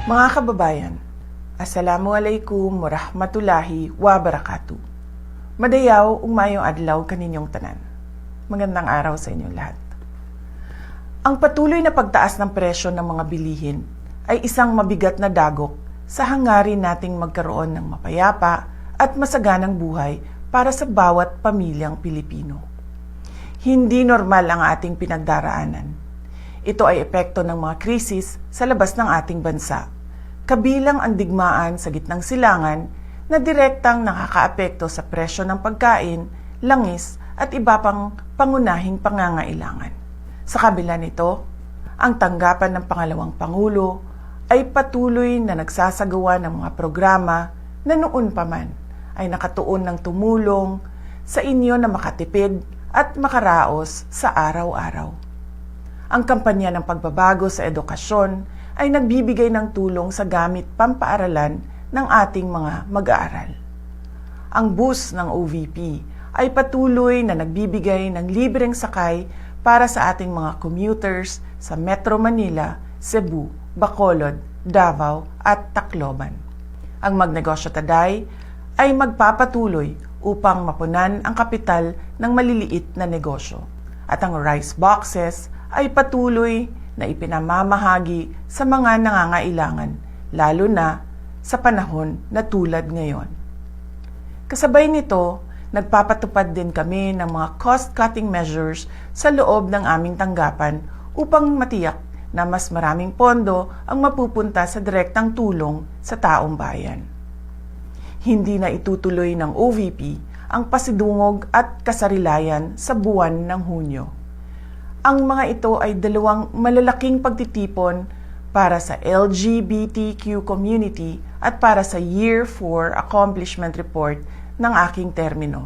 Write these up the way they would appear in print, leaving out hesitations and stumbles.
Mga kababayan, Assalamualaikum warahmatullahi wabarakatuh. Madayaw ug maayong adlaw kaninyong tanan. Magandang araw sa inyong lahat. Ang patuloy na pagtaas ng presyo ng mga bilihin ay isang mabigat na dagok sa hangarin nating magkaroon ng mapayapa at masaganang buhay para sa bawat pamilyang Pilipino. Hindi normal ang ating pinagdaraanan. Ito ay epekto ng mga krisis sa labas ng ating bansa, kabilang ang digmaan sa gitnang silangan na direktang nakakaapekto sa presyo ng pagkain, langis at iba pang pangunahing pangangailangan. Sa kabila nito, ang tanggapan ng pangalawang Pangulo ay patuloy na nagsasagawa ng mga programa na noon pa man ay nakatuon ng tumulong sa inyo na makatipid at makaraos sa araw-araw. Ang kampanya ng pagbabago sa edukasyon ay nagbibigay ng tulong sa gamit pampaaralan ng ating mga mag-aaral. Ang bus ng OVP ay patuloy na nagbibigay ng libreng sakay para sa ating mga commuters sa Metro Manila, Cebu, Bacolod, Davao at Tacloban. Ang Magnegosyo Taday ay magpapatuloy upang mapunan ang kapital ng maliliit na negosyo. At ang rice boxes ay patuloy na ipinamamahagi sa mga nangangailangan, lalo na sa panahon na tulad ngayon. Kasabay nito, nagpapatupad din kami ng mga cost-cutting measures sa loob ng aming tanggapan upang matiyak na mas maraming pondo ang mapupunta sa direktang tulong sa taong bayan. Hindi na itutuloy ng OVP ang pasidungog at kasarilayan sa buwan ng Hunyo. Ang mga ito ay dalawang malalaking pagtitipon para sa LGBTQ community at para sa Year 4 Accomplishment Report ng aking termino.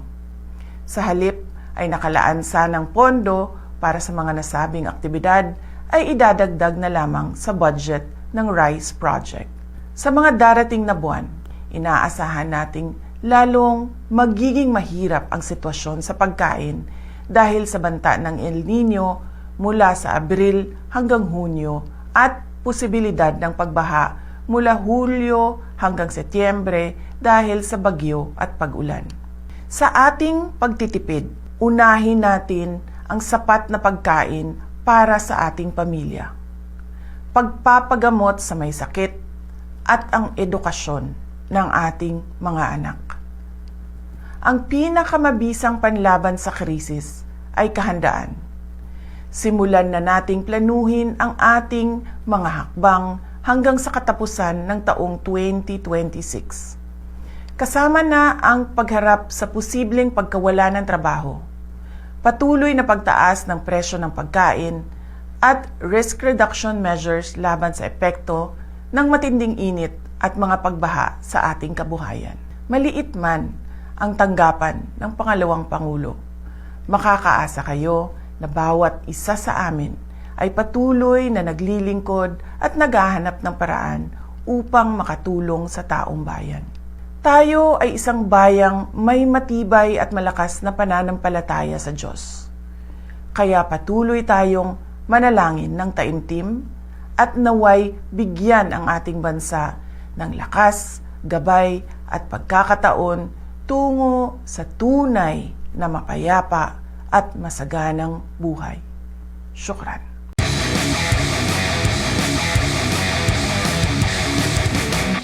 Sa halip ay nakalaan sanang pondo para sa mga nasabing aktibidad ay idadagdag na lamang sa budget ng RICE project. Sa mga darating na buwan, inaasahan nating lalong magiging mahirap ang sitwasyon sa pagkain dahil sa banta ng El Nino mula sa Abril hanggang Hunyo at posibilidad ng pagbaha mula Hulyo hanggang Setyembre dahil sa bagyo at pag-ulan. Sa ating pagtitipid, unahin natin ang sapat na pagkain para sa ating pamilya, pagpapagamot sa may sakit at ang edukasyon ng ating mga anak. Ang pinakamabisang panlaban sa krisis ay kahandaan. Simulan na nating planuhin ang ating mga hakbang hanggang sa katapusan ng taong 2026. Kasama na ang pagharap sa posibleng pagkawala ng trabaho, patuloy na pagtaas ng presyo ng pagkain, at risk reduction measures laban sa epekto ng matinding init at mga pagbaha sa ating kabuhayan. Maliit man ang tanggapan ng pangalawang Pangulo, makakaasa kayo na bawat isa sa amin ay patuloy na naglilingkod at naghahanap ng paraan upang makatulong sa taong bayan. Tayo ay isang bayang may matibay at malakas na pananampalataya sa Diyos. Kaya patuloy tayong manalangin ng taimtim at naway bigyan ang ating bansa ng lakas, gabay at pagkakataon tungo sa tunay na mapayapa at masaganang buhay. Syukran.